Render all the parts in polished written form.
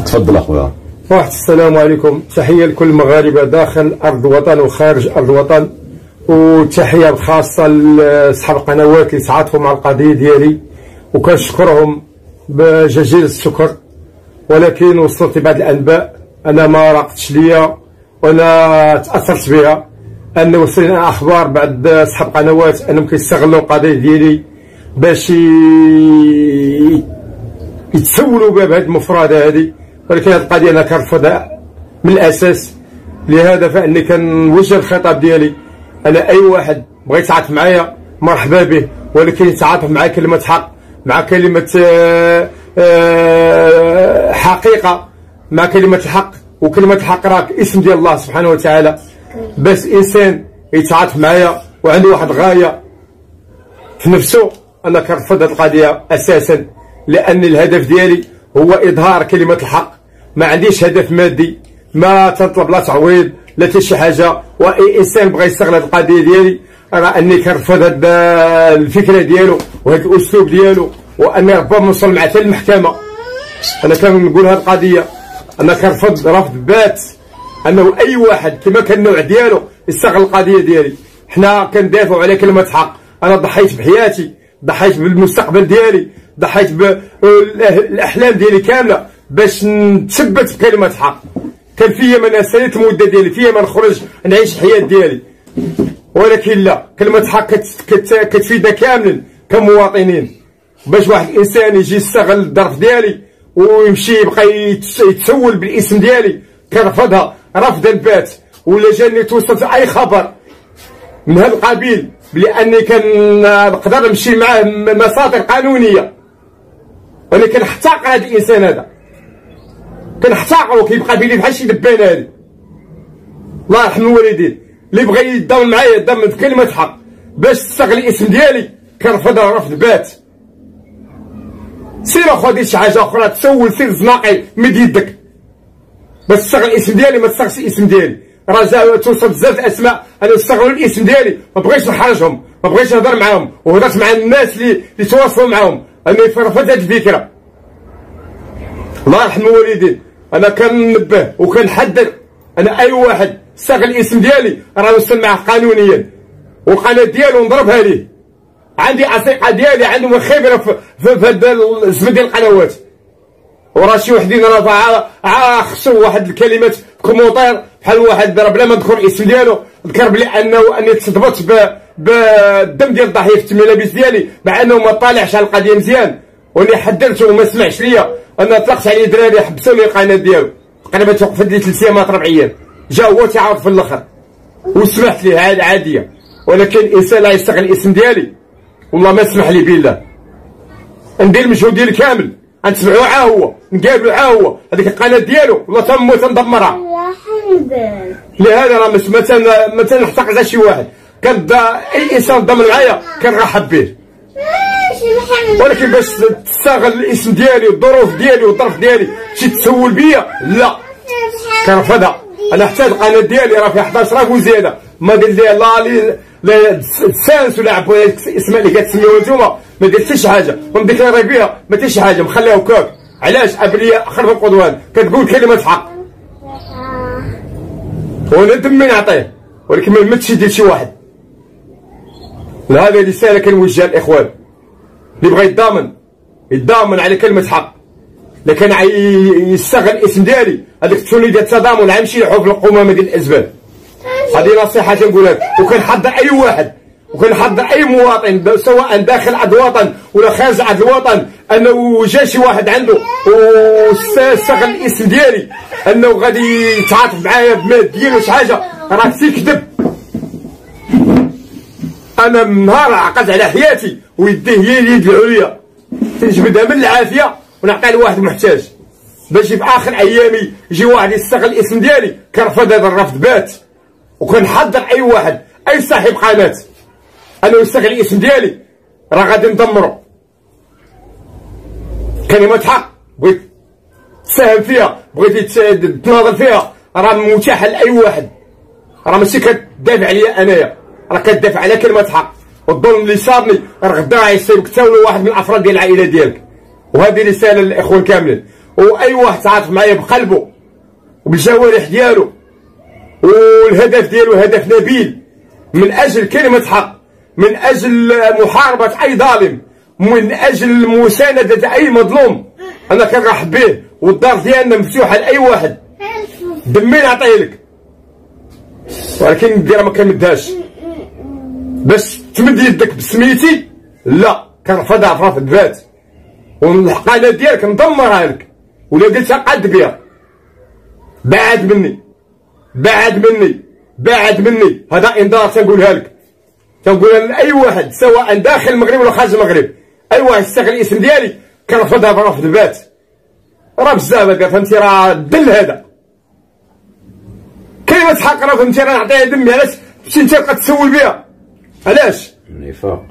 تفضل اخويا. واحد السلام عليكم، تحيه لكل المغاربه داخل ارض الوطن وخارج ارض الوطن، وتحيه خاصه لاصحاب القنوات اللي تعاطفوا مع القضيه ديالي، وكنشكرهم بجزيل الشكر. ولكن وصلت بعض الانباء انا ما راقتش ليا وانا تاثرت بها، ان وصلنا اخبار بعد اصحاب قنوات انهم كيستغلوا القضيه ديالي باش يتسولوا بها بهذه المفردة هذه. ولكن هذه القضيه انا كنرفضها من الاساس. لهذا فاني كنوجه الخطاب ديالي، انا اي واحد بغى يتعاطف معايا مرحبا به، ولكن يتعاطف مع كلمه حق، مع كلمه حقيقه، مع كلمه الحق. وكلمه الحق راك اسم ديال الله سبحانه وتعالى. بس انسان يتعاطف معايا وعنده واحد غايه في نفسه، انا كنرفض هذه القضيه اساسا، لان الهدف ديالي هو اظهار كلمه الحق. ما عنديش هدف مادي، ما تطلب لا تعويض لا حتى شي حاجه. واي انسان بغى يستغل هذه القضيه ديالي راه اني كنرفض هذه الفكره ديالو وهذا الاسلوب ديالو، واني ربما نوصل معاه حتى للمحكمه. انا كنقول هذه القضيه انا كنرفض رفض بات انه اي واحد كما كان النوع ديالو يستغل القضيه ديالي. حنا كندافعوا على كلمه حق. انا ضحيت بحياتي، ضحيت بالمستقبل ديالي، ضحيت بالاحلام ديالي كامله باش نتثبت بكلمه حق. كان فيا ما نساليت المده ديالي، فيا ما نخرج نعيش الحياه ديالي. ولكن لا، كلمه حق كتفيدنا كاملا كمواطنين. باش واحد الانسان يجي يستغل الظرف ديالي ويمشي يبقى يتسول بالاسم ديالي، كنرفضها رفضا بات. ولا جاني توصلت اي خبر من هذا القبيل بلاني كنقدر نمشي معاه مصادر قانونيه، وانا كنحتقر هذا الانسان هذا، كنحتقرو. كيبقى بيني بحال شي دبان هادي. الله يرحم الوالدين. اللي بغى يضمن معايا يضمن بكلمه حق باش تستغل الاسم ديالي، كنرفضها رفض بات. سير اخو دير شي حاجه اخرى، تسول، سير زناقي مد يدك باش تستغل الاسم ديالي، ما تستغلش الاسم ديالي. راه توصل بزاف الاسماء انا استغلوا الاسم ديالي، ما بغيتش نحرجهم، ما بغيتش نهضر معاهم، وهضرت مع الناس اللي تواصلوا معاهم. انا رفضت هذه الفكره. الله يرحم الوالدين. انا كننبه وكنحذر، انا اي واحد استغل الاسم ديالي راه نوصل معاه قانونيا، والقناه ديالو نضربها ليه. عندي اصدقاء ديالي عندهم خبره في هذا الزبد ديال القنوات، وراه شي وحدين راه خصو واحد الكلمات كومونتير بحال واحد راه بلا ما نذكر الاسم ديالو ذكر بلي اني تصدمت بالدم ديال الضحيه في الملابس ديالي، مع انه ما طالعش على القضيه مزيان. واني حذرته وما سمعش ليا. انا طلقت عليه دراري حبسوا لي القناه ديالو، تقريبا توقفت لي 3 ايامات 4 ايام. جا هو تعاود في الاخر وسمحت ليه عاديه. ولكن الانسان لا يستغل الاسم ديالي والله ما سمح لي بالله. ندير المجهود ديالي كامل، غنتبعو عا هو، نقابلو عا هو، هذيك القناه ديالو والله تنموت ندمرها. لهذا راه ما تنحتقر شي واحد. كان اي انسان ضمن معايا كنرحب به، ولكن باش تستغل الاسم ديالي والظروف ديالي والظرف ديالي تجي تسول بيا، لا كنرفضها. انا حتى القناه ديالي راه فيها 11 راك وزياده، ما دير ليها لا سانس ولا عبوا الاسماء اللي كتسميوها نتوما، ما دير حتى شي حاجه، ومديكلاري بها ما حتى شي حاجه، مخليها هكاك. علاش؟ ابريه خرب القدوان كتقول كلمه حق، وانا دمي نعطيه، ولكن ما يمتش يدير شي واحد. هذه رساله كنوجهها للاخوان اللي بغى يتضامن على كلمه حق. لكن يستغل الاسم ديالي، هذيك التولي ديال التضامن غيمشي يحوف القمامه ديال الازبال. هذه نصيحه تنقولها لك، وكنحضر اي واحد وكنحضر اي مواطن سواء داخل ارض الوطن ولا خارج ارض الوطن، انه جا شي واحد عنده واستغل الاسم ديالي انه غادي يتعاطف معايا بمال ديالو شي حاجه، راه تيكذب. انا من نهار عقدت على حياتي ويديه هي اليد العليا تنجبدها من العافيه ونعطيها لواحد محتاج، باش في اخر ايامي يجي واحد يستغل الاسم ديالي. كنرفض هذا الرفض بات، وكنحذر اي واحد اي صاحب قناه انه يستغل الاسم ديالي راه غادي ندمرو. كلمه حق بغيت تساهم فيها، بغيتي تناضل فيها، راه متاحه لاي واحد. راه ماشي كتدافع عليا انايا، راه كتدافع على كلمه حق. والظلم اللي صابني راه غدا غيصيبك تا ولا واحد من الافراد ديال العائله ديالك. وهذه رساله للاخوان كاملين. واي واحد تعاطف معايا بقلبه وبالجوارح ديالو والهدف ديالو هدف نبيل من اجل كلمه حق، من اجل محاربه اي ظالم، من اجل مسانده اي مظلوم، انا كنرحب به، والدار ديالنا مفتوحه لاي واحد. دمي نعطيه لك، ولكن الديره ما كنمدهاش باش تمد يدك بسميتي، لا كنرفضها في رفض ذات، والقناه ديالك ندمرها لك ولا درتها قد بيا. بعد مني بعد مني بعد مني، هذا انذار تنقولها لك، تنقولها لاي واحد سواء داخل المغرب ولا خارج المغرب، اي واحد يستغل الاسم ديالي كنرفضها برفض ذات. راه بزاف هكا فهمتي، راه الدل هذا كلمة حق، راه فهمتي راه نعطيها دمي. علاش تمشي انت تبقى تسول بها؟ علاش؟ النفاق.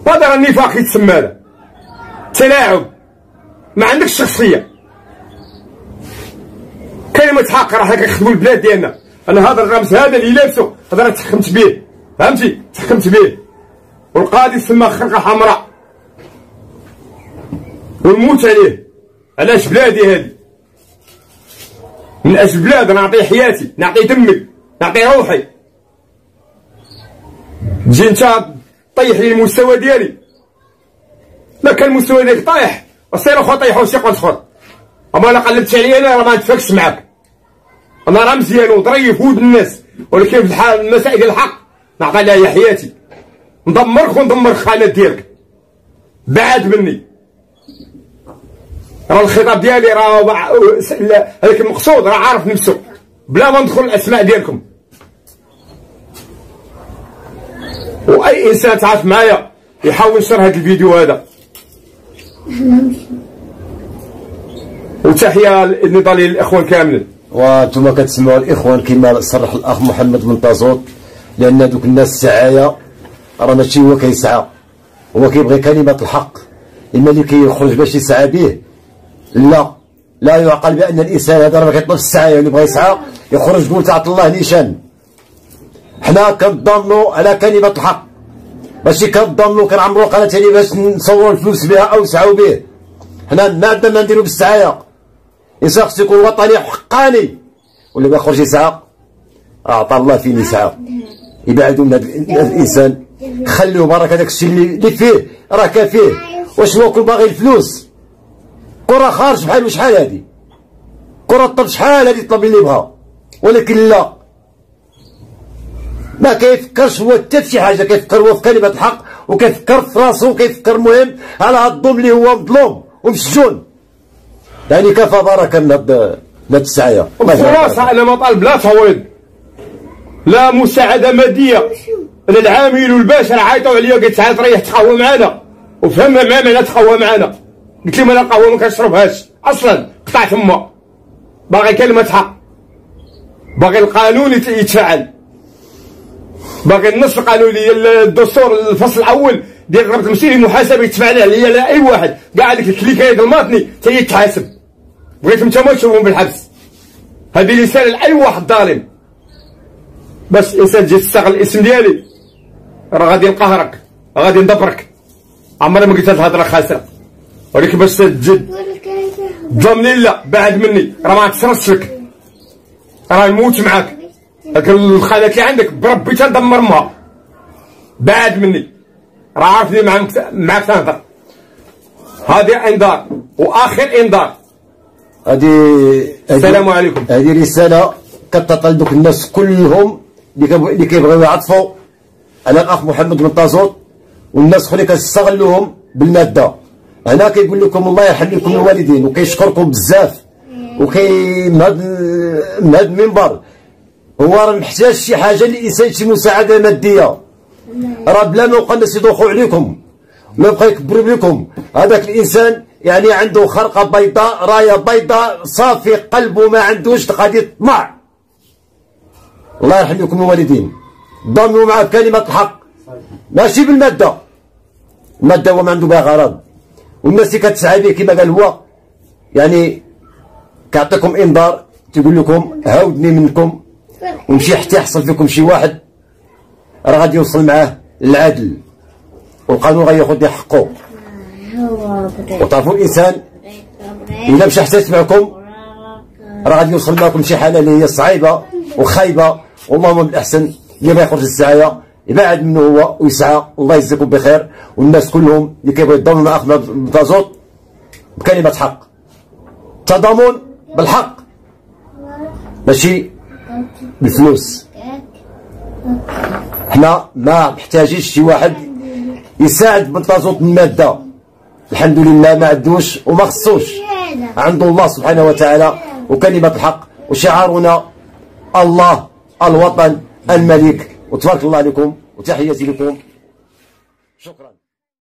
هذا راه النفاق يتسمى هذا، تلاعب، ما عندكش شخصية. كلمة حق راه حنا كنخدمو البلاد ديالنا. انا هذا الرمز هذا اللي لابسو هذا راه تحكمت به، فهمتي؟ تحكمت به، والقاضي سماه خرقة حمراء ونموت عليه. علاش؟ بلادي هذه، من اجل بلاد نعطي حياتي، نعطي دمي، نعطي روحي. تجي انت طيح لي المستوى ديالي، لا كان المستوى ديالك طايح وسير اخو طيحو وشي قلت خر، اما الا قلبت عليا انا راه ما نتفاكش معاك. انا راه مزيان وظريف ود الناس، ولكن في الحال المسائل ديال الحق نعطي لها حياتي، ندمرك وندمر القناه ديالك. بعد مني، راه الخطاب ديالي راه هذاك المقصود راه عارف نفسه بلا ما ندخل الاسماء ديالكم. واي انسان تعاطف معايا يحاول ينشر هذا الفيديو هذا. وتحيه للنضالين الاخوان كاملين. وانتم كتسمعوا الاخوان كما صرح الاخ محمد منتظر، لان دوك الناس السعايه راه ماشي هو كيسعى، هو كيبغي كلمه الحق. اما اللي كيخرج باش يسعى به، لا يعقل بان الانسان هذا راه ما كيطلبش السعايه، اللي بغى يسعى يخرج يقول تعطي الله نيشان. حنا كنضمنوا على كلمه الحق، ماشي كنضمنوا كنعمروا قناه تاني باش نصوروا الفلوس بها او نسعوا به. حنا ما عندنا ما نديروا بالسعايه. الانسان خصو يكون وطني وحقاني، واللي ما يخرج يسعى اعطى الله فين يسعى. يبعدوا من هذا الانسان، خليو برك هذاك الشيء اللي فيه راه كافيه. واش هو كل باغي الفلوس؟ كرة خارج بحال وشحال هادي، كرة طلب شحال هادي طلب اللي بغا، ولكن لا، ما كيفكرش هو حتى في شي حاجه، كيفكر هو في كلمه الحق، وكيفكر في راسو، وكيفكر مهم على هاد الظلم اللي هو مظلوم ومسجون. يعني كفى بركه من هاد السعايه. خلاص انا ما طالب لا تعويض لا مساعده ماديه. انا العامل والباشا عيطوا عليا قلت تعال تريح تقهوى معانا، وفهمنا ما معنى تقهوى معانا. قلت لهم انا القهوه ما كنشربهاش اصلا، قطعت امه. باغي كلمه حق، باغي القانون يتفعل، باغي النص القانوني الدستور الفصل الاول ديال الربط المسيري المحاسبه يتفعل عليا لا اي واحد، كاع هذيك الكليكايد الماطني حتى يتحاسب. بغيتهم نتوما تشوفهم بالحبس. هذه رساله لاي واحد ظالم، بس انسان تجي تستغل الاسم ديالي راه غادي نقهرك، غادي ندبرك. عمري ما قلت هاد الهضره خاسره، ولكن باش تجد ضمني لا بعد مني، راه ما تشرطش لك، راه نموت معاك. هاك الخانات اللي عندك بربي تندمر امها. بعد مني، راه عارفني معاك تنهضر. هذه انذار واخر انذار. السلام عليكم. هذه رساله كتطال دوك الناس كلهم اللي كيبغيو يعطفوا على الاخ محمد منتظر، والناس اللي كتستغلوهم بالماده. هنا كيقول لكم الله يرحم لكم الوالدين، وكيشكركم بزاف، من هذا المنبر. هو راه محتاج شي حاجه للانسان، شي مساعده ماديه، راه بلا ما يبقى الناس يدوخوا عليكم، ما يبقى يكبروا بكم. هذاك الانسان يعني عنده خرقه بيضاء، رايه بيضاء، صافي قلبه، ما عندوش قضيه طمع. الله يرحم لكم الوالدين. ضمنوا معاه كلمه الحق، ماشي بالماده. الماده هو ما عنده بها غرض، والناس اللي كتسعى به كما قال هو، يعني كيعطيكم انذار، تيقول لكم هاودني منكم ومشي حتى يحصل فيكم شي واحد، راه غادي يوصل معاه للعدل، والقانون غياخذ حقه. وتعرفوا الانسان الا مشى حتى يسمعكم راه غادي يوصل معكم شي حاله اللي هي صعيبه وخايبه، واللهم بالاحسن اللي ما يخرج للسعايه يبعد منه هو ويسعى، والله يجزيكم بخير. والناس كلهم اللي كيبغيو يتضامنوا مع اخ بنطازوط بكلمه حق، تضامن بالحق ماشي بالفلوس. حنا ما محتاجينش شي واحد يساعد بنطازوط الماده، الحمد لله ما عندوش وما خصوش، عنده الله سبحانه وتعالى وكلمه الحق، وشعارنا الله الوطن الملك. وتبارك الله عليكم وتحياتي لكم، شكرا.